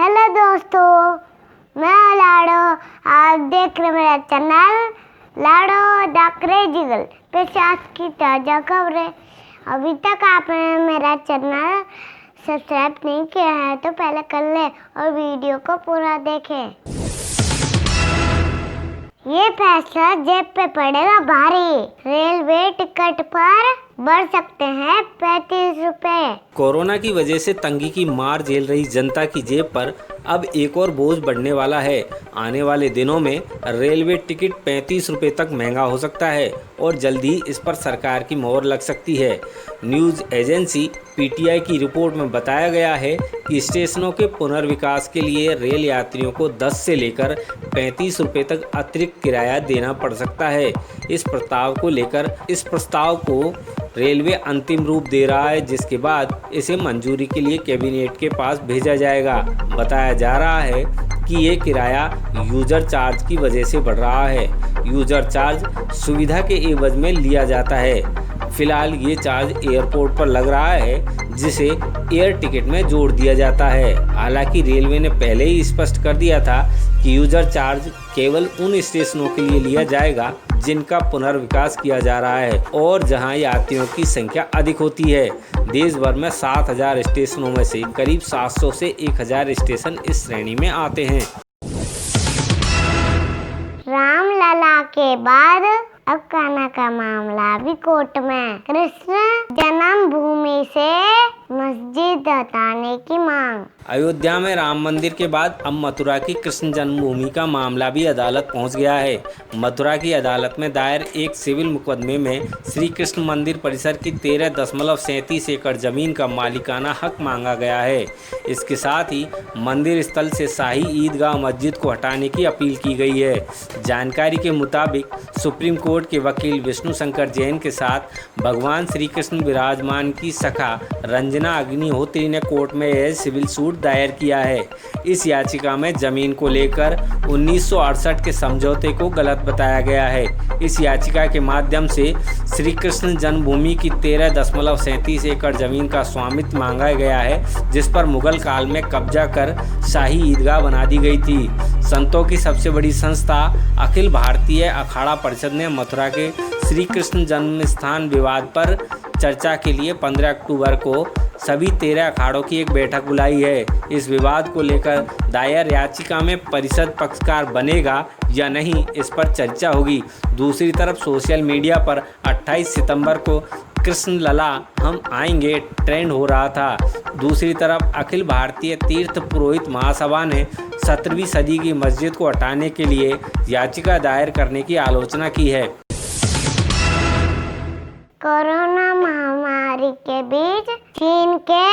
Hello दोस्तों, मैं लाडो। आप देख रहे मेरा channel Lado the crazy girl. पेश आज की ताज़ा खबरें। अभी तक आपने मेरा चैनल सब्सक्राइब नहीं किया है तो पहले कर ले और वीडियो को पूरा देखें। ये फैसला जेब पे पड़ेगा भारी। रेलवे टिकट पर बढ़ सकते हैं 35 रुपए। कोरोना की वजह से तंगी की मार झेल रही जनता की जेब पर अब एक और बोझ बढ़ने वाला है। आने वाले दिनों में रेलवे टिकट 35 रुपए तक महंगा हो सकता है और जल्द ही इस पर सरकार की मोहर लग सकती है। न्यूज़ एजेंसी पीटीआई की रिपोर्ट में बताया गया है कि स्टेशनों के पुनर्विकास के लिए रेल यात्रियों को 10 से लेकर 35 रुपए तक अतिरिक्त किराया देना पड़ सकता है। इस प्रस्ताव को रेलवे अंतिम रूप दे रहा है, जिसके बाद इसे मंजूरी के लिए कैबिनेट के पास भेजा जाएगा। बताया जा रहा है कि ये किराया यूजर चार्ज की वजह से बढ़ रहा है। यूजर चार्ज सुविधा के एवज में लिया जाता है। फिलहाल ये चार्ज एयरपोर्ट पर लग रहा है, जिसे एयर टिकट में जोड़ दिया जाता है। हालांकि रेलवे ने पहले ही स्पष्ट कर दिया था कि यूजर चार्ज केवल उन स्टेशनों के लिए लिया जाएगा जिनका पुनर्विकास किया जा रहा है और जहां यात्रियों की संख्या अधिक होती है। देश भर में 7000 स्टेशनों में से करीब 700 से 1000 स्टेशन इस श्रेणी में आते हैं। रामलला के बाद अब कान्हा का मामला भी कोर्ट में। कृष्ण जन्मभूमि से मस्जिद हटाने की मांग। अयोध्या में राम मंदिर के बाद अब मथुरा की कृष्ण जन्मभूमि का मामला भी अदालत पहुंच गया है। मथुरा की अदालत में दायर एक सिविल मुकदमे में श्री कृष्ण मंदिर परिसर की 13.37 एकड़ जमीन का मालिकाना हक मांगा गया है। इसके साथ ही मंदिर स्थल से शाही ईदगाह मस्जिद को हटाने की अपील की गई है। जानकारी के मुताबिक सुप्रीम कोर्ट के वकील विष्णु शंकर जैन के साथ भगवान श्री कृष्ण विराजमान की सखा रंजना अग्निहोत्री ने कोर्ट में यह सिविल सूट दायर किया है। इस याचिका में जमीन को लेकर 1968 के समझौते को गलत बताया गया है। इस याचिका के माध्यम से श्री कृष्ण जन्मभूमि की 13.37 एकड़ जमीन का स्वामित्व मांगा गया है, जिस पर मुगल काल में कब्जा कर शाही ईदगाह बना दी गई थी। संतों की सबसे बड़ी संस्था अखिल भारतीय अखाड़ा परिषद ने मथुरा के श्री कृष्ण जन्म स्थान विवाद पर चर्चा के लिए 15 अक्टूबर को सभी 13 अखाड़ों की एक बैठक बुलाई है। इस विवाद को लेकर दायर याचिका में परिषद पक्षकार बनेगा या नहीं, इस पर चर्चा होगी। दूसरी तरफ सोशल मीडिया पर 28 सितंबर को कृष्ण लला हम आएंगे ट्रेंड हो रहा था। दूसरी तरफ अखिल भारतीय तीर्थ पुरोहित महासभा ने 17वीं सदी की मस्जिद को हटाने के लिए याचिका दायर करने की आलोचना की है। कोरोना महामारी के बीच चीन के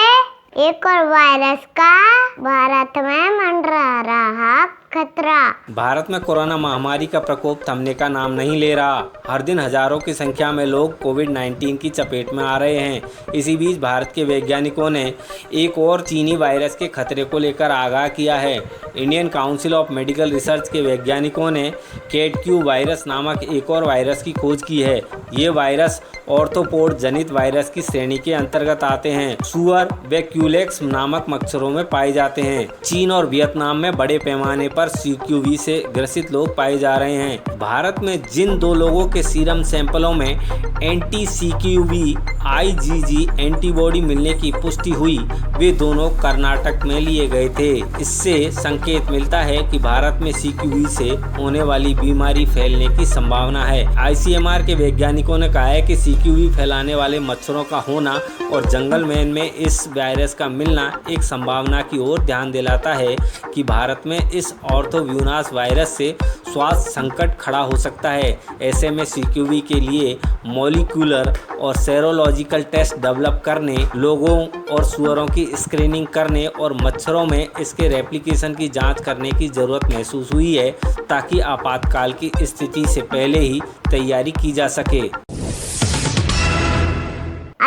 एक और वायरस का भारत में मंडरा रहा खतरा। भारत में कोरोना महामारी का प्रकोप थमने का नाम नहीं ले रहा। हर दिन हजारों की संख्या में लोग कोविड-19 की चपेट में आ रहे हैं। इसी बीच भारत के वैज्ञानिकों ने एक और चीनी वायरस के खतरे को लेकर आगाह किया है। Indian council of medical research के वैज्ञानिकों ने कैटक्यू वायरस नामक एक और वायरस की खोज की है। ये वायरस ऑर्थोपोड जनित वायरस की श्रेणी के अंतर्गत आते हैं। सुअर व क्यूलेक्स नामक मच्छरों में पाए जाते हैं। चीन और वियतनाम में बड़े पैमाने पर CQV से ग्रसित लोग पाए जा रहे हैं। भारत में जिन 2 लोगों के सीरम सैंपलों में एंटी CQV IgG एंटीबॉडी मिलने की पुष्टि हुई, वे दोनों कर्नाटक में लिए गए थे। इससे संकेत मिलता है कि भारत में CQV से होने वाली बीमारी फैलने की संभावना है। ICMR के वैज्ञानिकों ने कहा है कि CQV फैलाने वाले मच्छरों का होना और जंगल में इस वायरस का मिलना एक संभावना की ओर ध्यान दिलाता है कि भारत में इस ऑर्थोव्यूनास वायरस से स्वास्थ्य संकट खड़ा हो सकता है। ऐसे में CQV के लिए मॉलिक्यूलर और सेरोलॉजिकल टेस्ट डेवलप करने, लोगों और सुअरों की स्क्रीनिंग करने और मच्छरों में इसके रेप्लिकेशन की जांच करने की ज़रूरत महसूस हुई है, ताकि आपातकाल की स्थिति से पहले ही तैयारी की जा सके।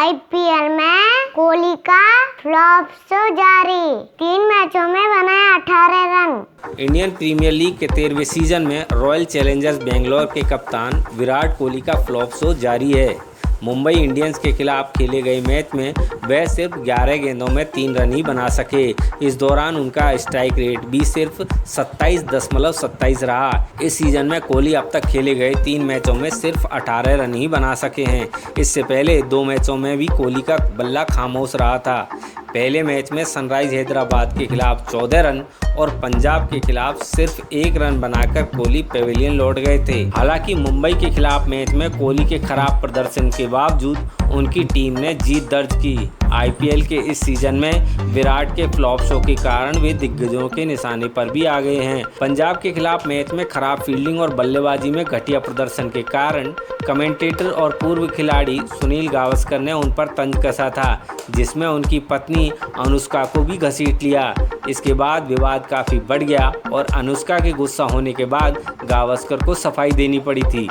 IPL में कोहली का फ्लॉप शो जारी। 3 मैचों में बनाए 18 रन। इंडियन प्रीमियर लीग के 13वें सीजन में रॉयल चैलेंजर्स बेंगलोर के कप्तान विराट कोहली का फ्लॉप शो जारी है। मुंबई इंडियंस के खिलाफ खेले गए मैच में वह सिर्फ 11 गेंदों में 3 रन ही बना सके। इस दौरान उनका स्ट्राइक रेट भी सिर्फ 27.27 रहा। इस सीजन में कोहली अब तक खेले गए 3 मैचों में सिर्फ 18 रन ही बना सके हैं। इससे पहले 2 मैचों में भी कोहली का बल्ला खामोश रहा था। पहले मैच में सनराइज हैदराबाद के खिलाफ 14 रन और पंजाब के खिलाफ सिर्फ 1 रन बनाकर कोहली पेविलियन लौट गए थे। हालांकि मुंबई के खिलाफ मैच में कोहली के खराब प्रदर्शन के बावजूद उनकी टीम ने जीत दर्ज की। आईपीएल के इस सीजन में विराट के फ्लॉप शो के कारण वे दिग्गजों के निशाने पर भी आ गए हैं। पंजाब के खिलाफ मैच में खराब फील्डिंग और बल्लेबाजी में घटिया प्रदर्शन के कारण कमेंटेटर और पूर्व खिलाड़ी सुनील गावस्कर ने उन पर तंज कसा था, जिसमें उनकी पत्नी अनुष्का को भी घसीट लिया। इसके बाद विवाद काफ़ी बढ़ गया और अनुष्का के गुस्सा होने के बाद गावस्कर को सफाई देनी पड़ी थी।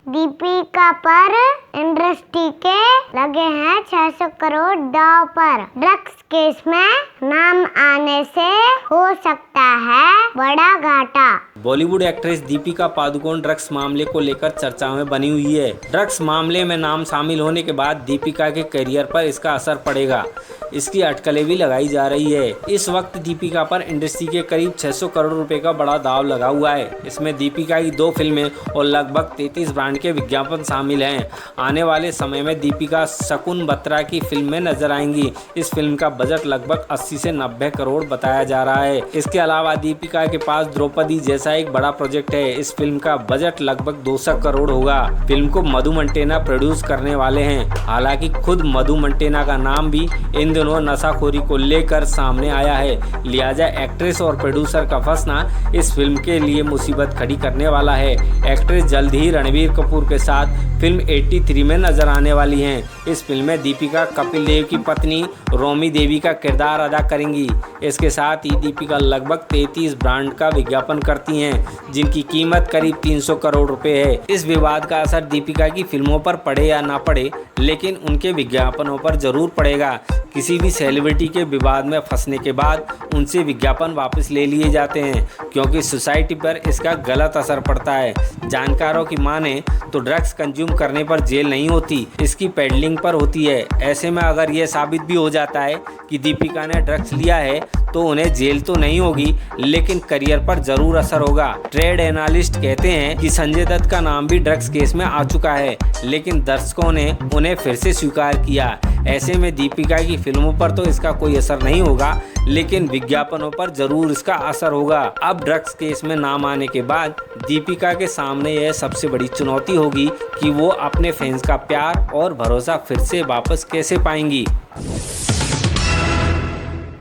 दीपिका पर इंडस्ट्री के लगे हैं 600 करोड़ दांव पर। ड्रग्स केस में नाम आने से हो सकता है बड़ा घाटा। बॉलीवुड एक्ट्रेस दीपिका पादुकोण ड्रग्स मामले को लेकर चर्चा में बनी हुई है। ड्रग्स मामले में नाम शामिल होने के बाद दीपिका के करियर पर इसका असर पड़ेगा, इसकी अटकलें भी लगाई जा रही है। इस वक्त दीपिका पर इंडस्ट्री के करीब 600 करोड़ रुपए का बड़ा दाव लगा हुआ है। इसमें दीपिका की 2 फिल्में और लगभग 33 ब्रांड के विज्ञापन शामिल हैं। आने वाले समय में दीपिका शकुन बत्रा की फिल्म में नजर आएंगी। इस फिल्म का बजट लगभग 80 से 90 करोड़ बताया जा रहा है। इसके अलावा दीपिका के पास द्रौपदी जैसा एक बड़ा प्रोजेक्ट है। इस फिल्म का बजट लगभग 200 करोड़ होगा। फिल्म को मधु मंटेना प्रोड्यूस करने वाले हैं। हालांकि खुद मधु मंटेना का नाम भी इन दिनों नशाखोरी को लेकर सामने आया है, लिहाजा एक्ट्रेस और प्रोड्यूसर का फंसना इस फिल्म के लिए मुसीबत खड़ी करने वाला है। एक्ट्रेस जल्द ही रणबीर कपूर के साथ फिल्म 83 में नजर आने वाली हैं। इस फिल्म में दीपिका कपिल देव की पत्नी रोमी देवी का किरदार अदा करेंगी। इसके साथ ही दीपिका लगभग 33 ब्रांड का विज्ञापन करती हैं, जिनकी कीमत करीब 300 करोड़ रुपए है। इस विवाद का असर दीपिका की फिल्मों पर पड़े या ना पड़े, लेकिन उनके विज्ञापनों पर जरूर पड़ेगा। किसी भी सेलिब्रिटी के विवाद में फंसने के बाद उनसे विज्ञापन वापस ले लिए जाते हैं, क्योंकि सोसाइटी पर इसका गलत असर पड़ता है। जानकारों की माने तो ड्रग्स कंज्यूम करने पर जेल नहीं होती, इसकी पेडलिंग पर होती है। ऐसे में अगर यह साबित भी हो जाता है कि दीपिका ने ड्रग्स लिया है तो उन्हें जेल तो नहीं होगी, लेकिन करियर पर जरूर असर होगा। ट्रेड एनालिस्ट कहते हैं कि संजय दत्त का नाम भी ड्रग्स केस में आ चुका है, लेकिन दर्शकों ने उन्हें फिर से स्वीकार किया। ऐसे में दीपिका की फिल्मों पर तो इसका कोई असर नहीं होगा, लेकिन विज्ञापनों पर जरूर इसका असर होगा। अब ड्रग्स केस में नाम आने के बाद दीपिका के सामने यह सबसे बड़ी चुनौती होगी कि वो अपने फैंस का प्यार और भरोसा फिर से वापस कैसे पाएंगी।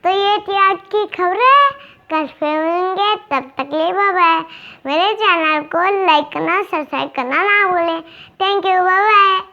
तो ये थी आज की खबरें। कल फिर मिलेंगे, तब तक ले बाय बाय। मेरे चैनल को लाइक करना, सब्सक्राइब करना ना भूलें। Thank you, bye bye.